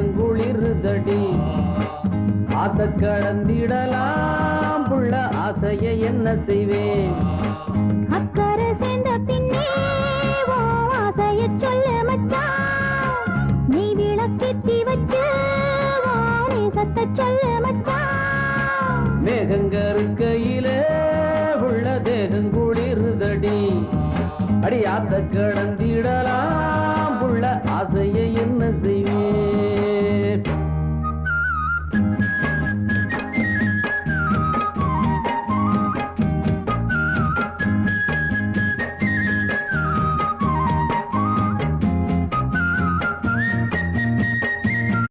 தேகங்குளிருதடி ஆத்த கடந்திடலாம் புள்ள ஆசைய என்ன செய்வேன் அக்கறை சேர்ந்த பின்னே ஆசைய சொல்ல மச்சான் நீ விளக்கேத்தி வச்சு சத்த சொல்ல மச்சான் மேகங்கருக்கையிலே உள்ள தேகங்குளிருதடி அடி ஆத்த கடந்திடலாம்